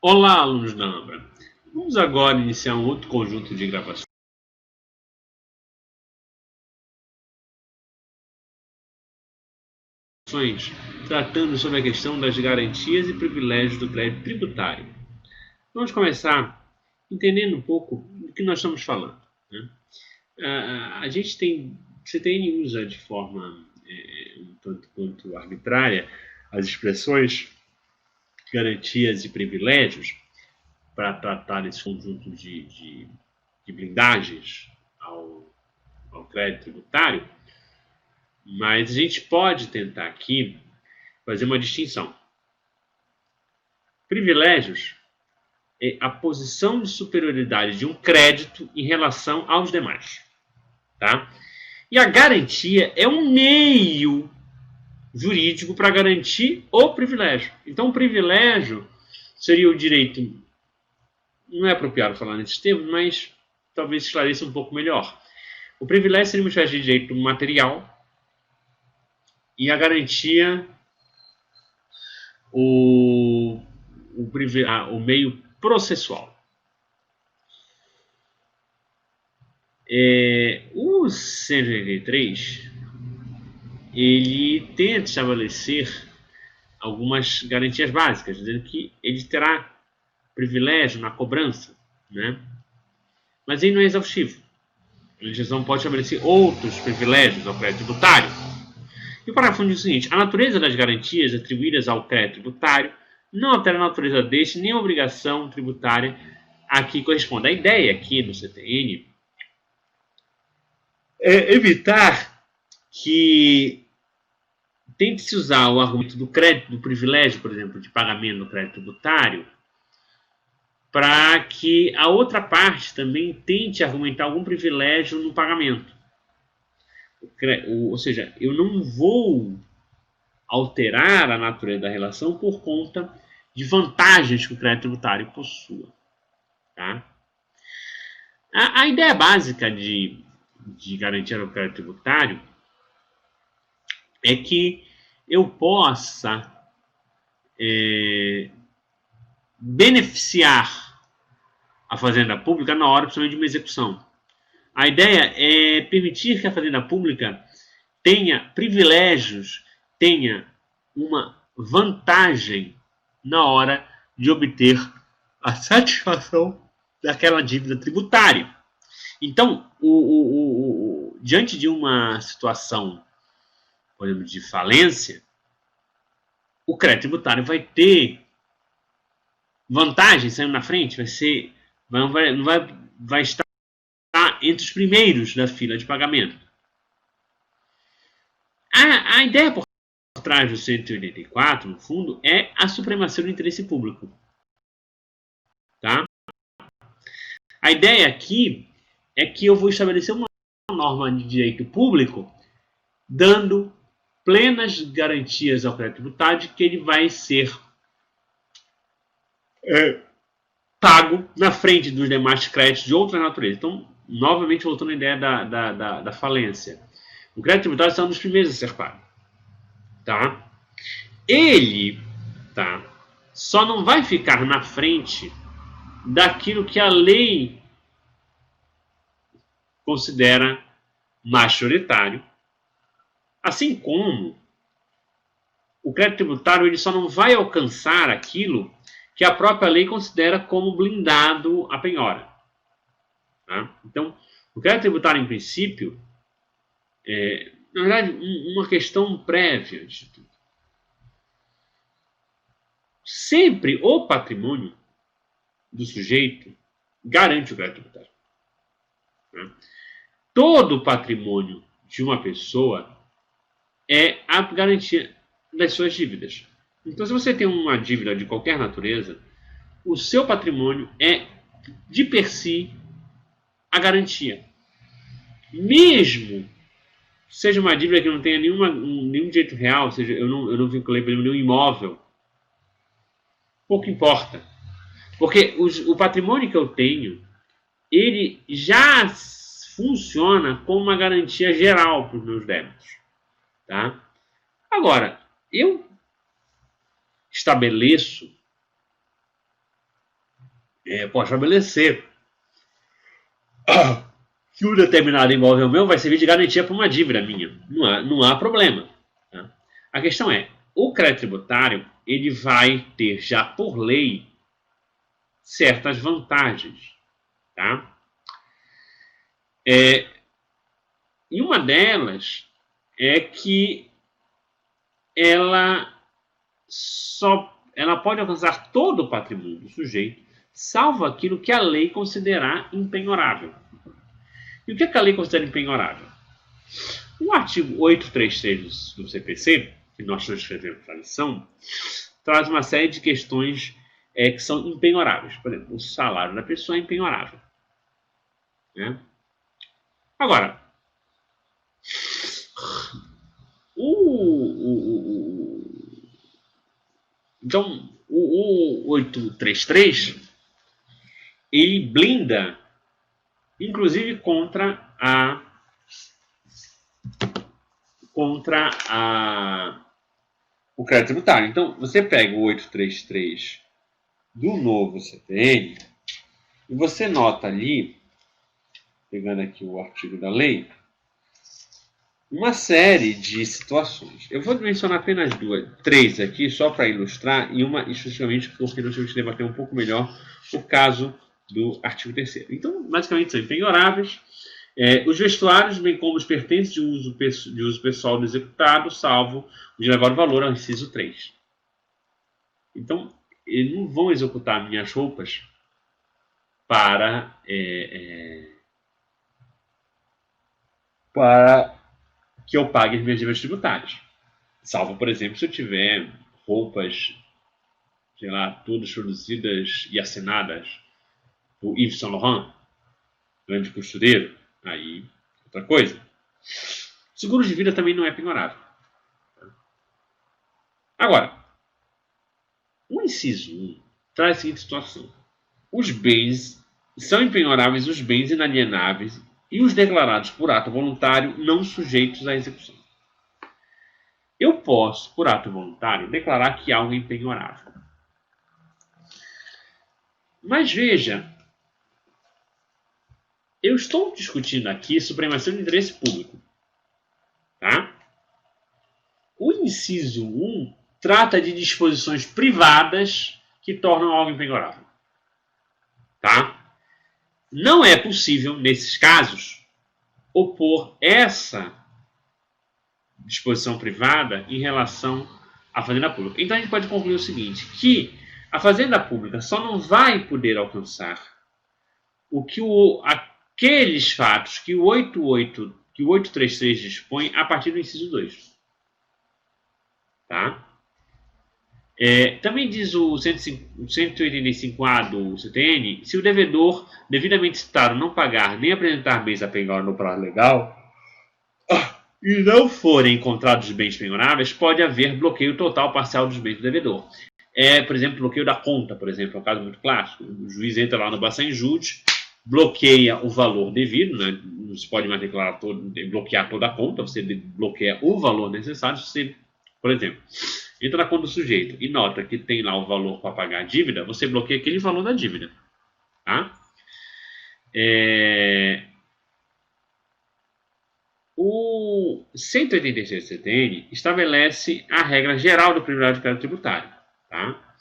Olá, alunos da Ambra. Vamos agora iniciar um outro conjunto de gravações tratando sobre a questão das garantias e privilégios do crédito tributário. Vamos começar entendendo um pouco do que nós estamos falando, né? A gente tem, você usa de forma um tanto quanto arbitrária as expressões garantias e privilégios para tratar esse conjunto de blindagens ao crédito tributário, mas a gente pode tentar aqui fazer uma distinção. Privilégios é a posição de superioridade de um crédito em relação aos demais, tá? E a garantia é um meio jurídico para garantir o privilégio. Então, o privilégio seria o direito, não é apropriado falar nesses termos, mas talvez esclareça um pouco melhor. O privilégio seria uma espécie de direito material e a garantia o meio processual. O 183 ele tenta estabelecer algumas garantias básicas, dizendo que ele terá privilégio na cobrança, né? Mas ele não é exaustivo. A legislação pode estabelecer outros privilégios ao crédito tributário. E o parágrafo diz o seguinte: a natureza das garantias atribuídas ao crédito tributário não altera a natureza deste nem a obrigação tributária a que corresponde. A ideia aqui do CTN é evitar que tente-se usar o argumento do crédito, do privilégio, por exemplo, de pagamento do crédito tributário, para que a outra parte também tente argumentar algum privilégio no pagamento. Ou seja, eu não vou alterar a natureza da relação por conta de vantagens que o crédito tributário possua. Tá? A ideia básica de garantia do crédito tributário é que eu possa beneficiar a Fazenda Pública na hora, principalmente de uma execução. A ideia é permitir que a Fazenda Pública tenha privilégios, tenha uma vantagem na hora de obter a satisfação daquela dívida tributária. Então, diante de uma situação, por exemplo, de falência, o crédito tributário vai ter vantagem saindo na frente, vai estar entre os primeiros da fila de pagamento. A ideia por trás do 184, no fundo, é a supremacia do interesse público. Tá? A ideia aqui é que eu vou estabelecer uma norma de direito público dando plenas garantias ao crédito tributário de que ele vai ser pago na frente dos demais créditos de outra natureza. Então, novamente voltando à ideia da falência. O crédito tributário é um dos primeiros a ser pago. Tá? Ele só não vai ficar na frente daquilo que a lei considera majoritário, assim como o crédito tributário ele só não vai alcançar aquilo que a própria lei considera como blindado à penhora. Tá? Então, o crédito tributário, em princípio, na verdade, uma questão prévia de tudo. Sempre o patrimônio do sujeito garante o crédito tributário. Tá? Todo o patrimônio de uma pessoa é a garantia das suas dívidas. Então, se você tem uma dívida de qualquer natureza, o seu patrimônio é, de per si, a garantia. Mesmo seja uma dívida que não tenha nenhum direito real, ou seja, eu não vinculei para nenhum imóvel, pouco importa. Porque o patrimônio que eu tenho, ele já funciona como uma garantia geral para os meus débitos. Tá? Agora, eu estabeleço posso estabelecer que um determinado imóvel meu vai servir de garantia para uma dívida minha. Não há problema. Tá? A questão é, o crédito tributário ele vai ter já por lei certas vantagens. Tá? E uma delas é que ela pode alcançar todo o patrimônio do sujeito, salvo aquilo que a lei considerar impenhorável. E o que a lei considera impenhorável? O artigo 833 do CPC, que nós estamos escrevendo para a lição, traz uma série de questões que são impenhoráveis. Por exemplo, o salário da pessoa é impenhorável. Né? Agora, então, o 833 ele blinda, inclusive contra o crédito tributário. Então, você pega o 833 do novo CPN e você nota ali, pegando aqui o artigo da lei, uma série de situações. Eu vou mencionar apenas três aqui, só para ilustrar, e uma especificamente porque nós temos que debater um pouco melhor o caso do artigo 3º. Então, basicamente, são impenhoráveis os vestuários, bem como os pertences de uso pessoal do executado, salvo o de elevado valor ao inciso 3. Então, eles não vão executar minhas roupas para que eu pague as minhas dívidas tributárias. Salvo, por exemplo, se eu tiver roupas, sei lá, todas produzidas e assinadas por Yves Saint Laurent, grande costureiro, aí outra coisa. Seguro de vida também não é penhorável. Agora, o inciso 1 traz a seguinte situação. Os bens são impenhoráveis, os bens inalienáveis e os declarados por ato voluntário não sujeitos à execução. Eu posso, por ato voluntário, declarar que algo é impenhorável. Mas veja, eu estou discutindo aqui supremacia do interesse público. Tá? O inciso 1 trata de disposições privadas que tornam algo impenhorável. Tá? Não é possível, nesses casos, opor essa disposição privada em relação à fazenda pública. Então a gente pode concluir o seguinte, que a fazenda pública só não vai poder alcançar o que aqueles fatos que o 833 dispõe a partir do inciso 2. Tá? Também diz o 185A do CTN, se o devedor devidamente citado não pagar nem apresentar bens a penhora no prazo legal e não forem encontrados bens penhoráveis, pode haver bloqueio total parcial dos bens do devedor. Por exemplo, bloqueio da conta, por exemplo, é um caso muito clássico. O juiz entra lá no Bacenjude, bloqueia o valor devido, né? Não se pode mais declarar bloquear toda a conta, você bloqueia o valor necessário. Você, por exemplo, entra na conta do sujeito e nota que tem lá o valor para pagar a dívida, você bloqueia aquele valor da dívida. Tá? O 186 do CTN estabelece a regra geral do privilégio de crédito tributário. Tá?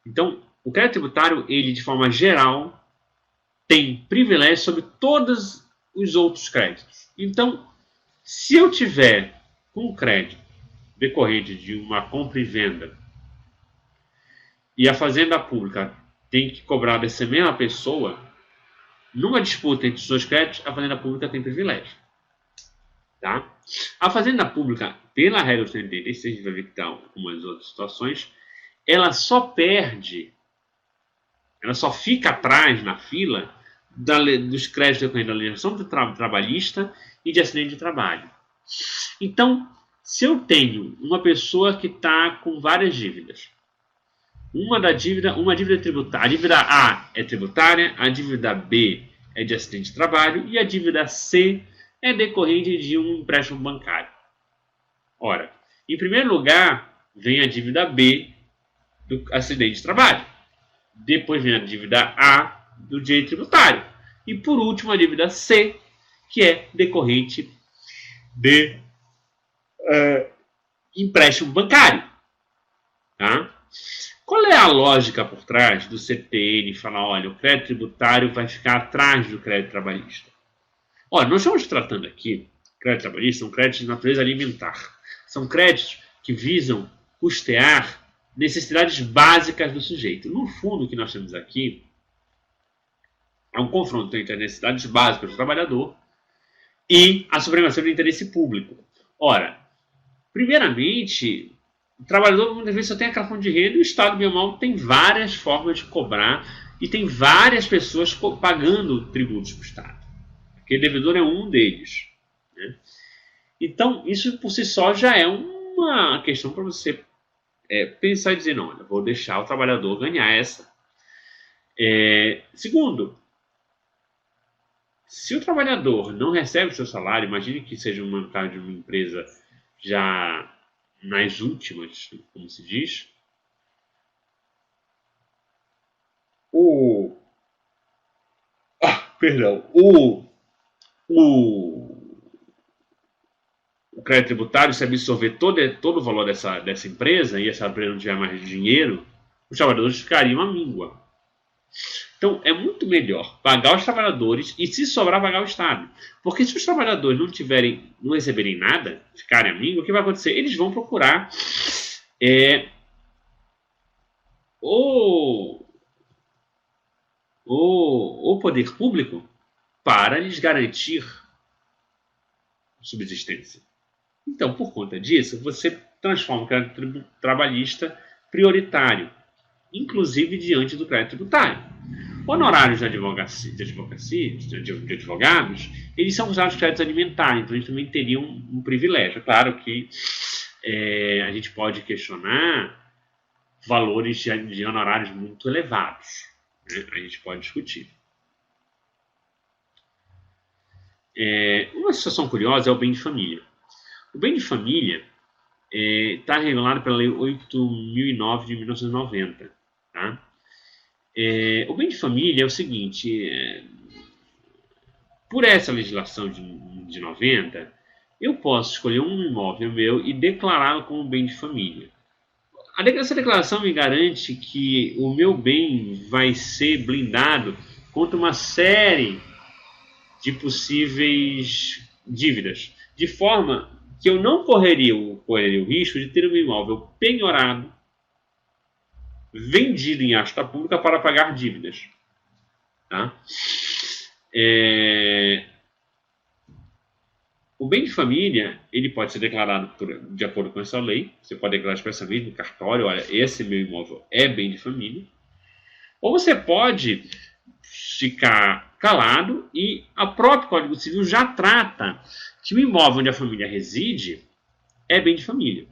Então, o crédito tributário, ele de forma geral, tem privilégio sobre todos os outros créditos. Então, se eu tiver um crédito decorrente de uma compra e venda e a fazenda pública tem que cobrar dessa mesma pessoa, numa disputa entre os dois créditos, a fazenda pública tem privilégio. Tá? A fazenda pública, pela regra do 186, vai ver que tem algumas outras situações, ela só perde, ela só fica atrás na fila dos créditos decorrentes da legislação trabalhista e de acidente de trabalho. Então, se eu tenho uma pessoa que está com várias dívidas, uma dívida tributária, a dívida A é tributária, a dívida B é de acidente de trabalho e a dívida C é decorrente de um empréstimo bancário. Ora, em primeiro lugar, vem a dívida B do acidente de trabalho. Depois vem a dívida A do direito tributário. E por último a dívida C, que é decorrente de empréstimo bancário. Tá? Qual é a lógica por trás do CTN falar, olha, o crédito tributário vai ficar atrás do crédito trabalhista? Olha, nós estamos tratando aqui, crédito trabalhista, são créditos de natureza alimentar. São créditos que visam custear necessidades básicas do sujeito. No fundo, o que nós temos aqui é um confronto entre as necessidades básicas do trabalhador e a supremacia do interesse público. Ora, primeiramente, o trabalhador muitas vezes só tem aquela fonte de renda e o Estado, bem ou mal, tem várias formas de cobrar e tem várias pessoas pagando tributos para o Estado. Porque devedor é um deles. Né? Então, isso por si só já é uma questão para você pensar e dizer, não, eu vou deixar o trabalhador ganhar essa. Segundo, se o trabalhador não recebe o seu salário, imagine que seja uma cara de uma empresa já nas últimas, como se diz, o crédito tributário, se absorver todo o valor dessa empresa e essa empresa não tiver mais dinheiro, os trabalhadores ficariam à míngua. Então, é muito melhor pagar os trabalhadores e, se sobrar, pagar o Estado. Porque se os trabalhadores não receberem nada, ficarem à míngua, o que vai acontecer? Eles vão procurar o poder público para lhes garantir subsistência. Então, por conta disso, você transforma o crédito trabalhista prioritário, inclusive diante do crédito tributário. Honorários de advogados, eles são usados créditos alimentares, então eles também teriam um privilégio. Claro que a gente pode questionar valores de honorários muito elevados. Né? A gente pode discutir. Uma situação curiosa é o bem de família. O bem de família está regulado pela Lei 8.009 de 1990. Tá? O bem de família é o seguinte, por essa legislação de 90, eu posso escolher um imóvel meu e declará-lo como bem de família. Essa declaração me garante que o meu bem vai ser blindado contra uma série de possíveis dívidas, de forma que eu não correria o risco de ter um imóvel penhorado, vendido em asta pública para pagar dívidas. Tá? O bem de família, ele pode ser declarado de acordo com essa lei. Você pode declarar expressamente no cartório, olha, esse meu imóvel é bem de família. Ou você pode ficar calado e o próprio Código Civil já trata que o imóvel onde a família reside é bem de família.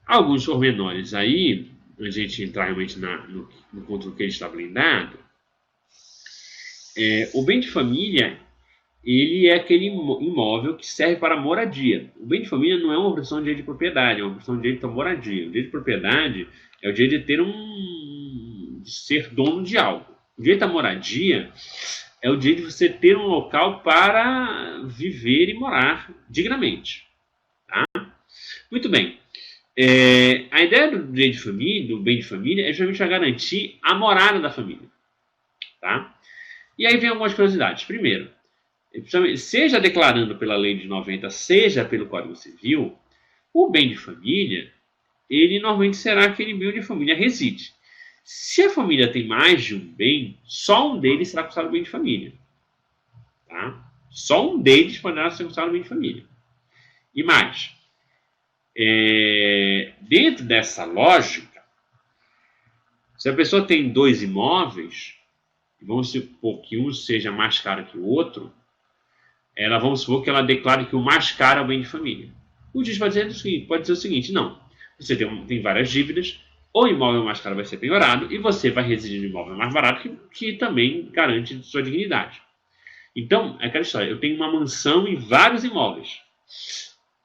Alguns pormenores aí, a gente entrar realmente no ponto que ele está blindado, o bem de família, ele é aquele imóvel que serve para moradia. O bem de família não é uma opção de direito de propriedade, é uma opção de direito à moradia. O direito de propriedade é o direito de ter de ser dono de algo. O direito à moradia é o direito de você ter um local para viver e morar dignamente. Tá? Muito bem. A ideia do direito de família, do bem de família, é justamente a garantir a morada da família. Tá? E aí vem algumas curiosidades. Primeiro, seja declarando pela lei de 90, seja pelo Código Civil, o bem de família, ele normalmente será aquele bem onde a família reside. Se a família tem mais de um bem, só um deles será considerado bem de família. Tá? Só um deles poderá ser considerado bem de família. E mais, dentro dessa lógica, se a pessoa tem 2 imóveis, vamos supor que um seja mais caro que o outro, vamos supor que ela declare que o mais caro é o bem de família. O juiz pode dizer o seguinte, não, você tem várias dívidas, o imóvel mais caro vai ser penhorado e você vai residir no imóvel mais barato que também garante sua dignidade. Então, é aquela história, eu tenho uma mansão e vários imóveis.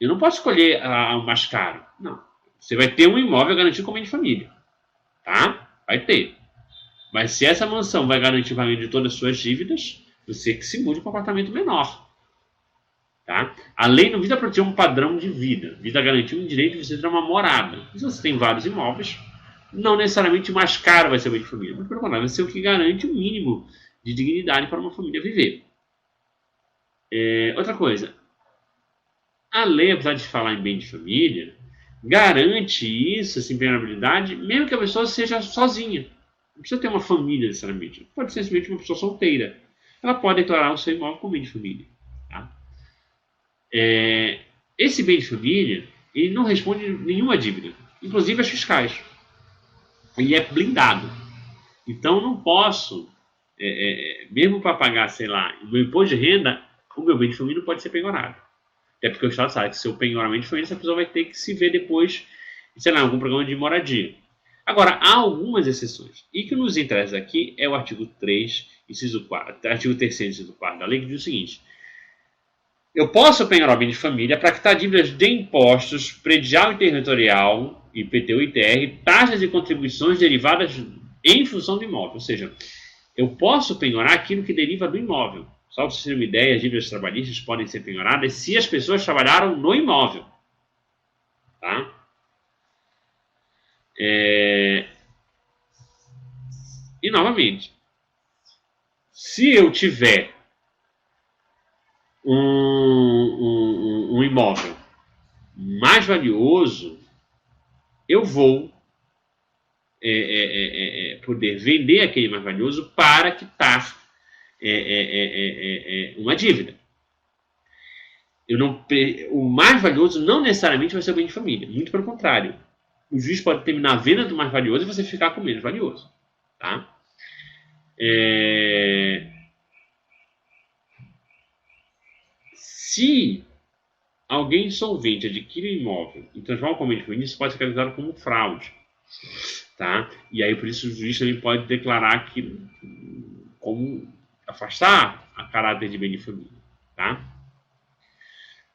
Eu não posso escolher o mais caro. Não. Você vai ter um imóvel garantido como bem de família. Tá? Vai ter. Mas se essa mansão vai garantir o pagamento de todas as suas dívidas, você que se mude para um apartamento menor. Tá? A lei não visa proteger um padrão de vida, visa garantir um direito de você ter uma morada. Se você tem vários imóveis, não necessariamente o mais caro vai ser o bem de família, mas pelo contrário, vai ser o que garante o mínimo de dignidade para uma família viver. Outra coisa, a lei, apesar de falar em bem de família, garante isso, essa impenhorabilidade, mesmo que a pessoa seja sozinha. Não precisa ter uma família necessariamente. Pode ser simplesmente uma pessoa solteira. Ela pode declarar o seu imóvel como bem de família. Tá? Esse bem de família, ele não responde nenhuma dívida, inclusive as fiscais. Ele é blindado. Então eu não posso, mesmo para pagar, sei lá, o meu imposto de renda, o meu bem de família não pode ser penhorado. Até porque o Estado sabe que se eu penhoramento de família, essa pessoa vai ter que se ver depois, sei lá, em algum programa de moradia. Agora, há algumas exceções. E o que nos interessa aqui é o artigo 3, inciso 4, artigo 3º, inciso 4 da lei, que diz o seguinte: eu posso penhorar o bem de família para quitar dívidas de impostos, predial e territorial, IPTU e ITR, taxas e contribuições derivadas em função do imóvel. Ou seja, eu posso penhorar aquilo que deriva do imóvel. Só para vocês terem uma ideia, as dívidas trabalhistas podem ser penhoradas se as pessoas trabalharam no imóvel. Tá? E, novamente, se eu tiver um imóvel mais valioso, eu vou poder vender aquele mais valioso para quitar uma dívida. O mais valioso não necessariamente vai ser o bem de família, muito pelo contrário. O juiz pode terminar a venda do mais valioso e você ficar com o menos valioso. Tá? Se alguém insolvente adquire um imóvel e transforma como bem de família, isso pode ser caracterizado como fraude. Tá? E aí, por isso, o juiz também pode declarar aquilo como afastar a caráter de bem de família. Tá?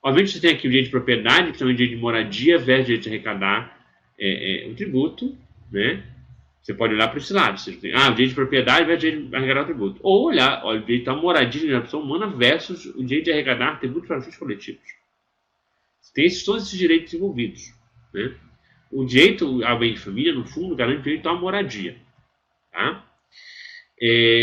Obviamente, você tem aqui o direito de propriedade, que também o direito de moradia, versus o direito de arrecadar o tributo. Né? Você pode olhar para esse lado. Você tem, o direito de propriedade versus o direito de arrecadar o tributo. Ou olhar o direito à moradia da pessoa humana versus o direito de arrecadar tributo para fins coletivos. Tem todos esses direitos envolvidos. Né? O direito ao bem de família, no fundo, garante o direito à moradia. Tá?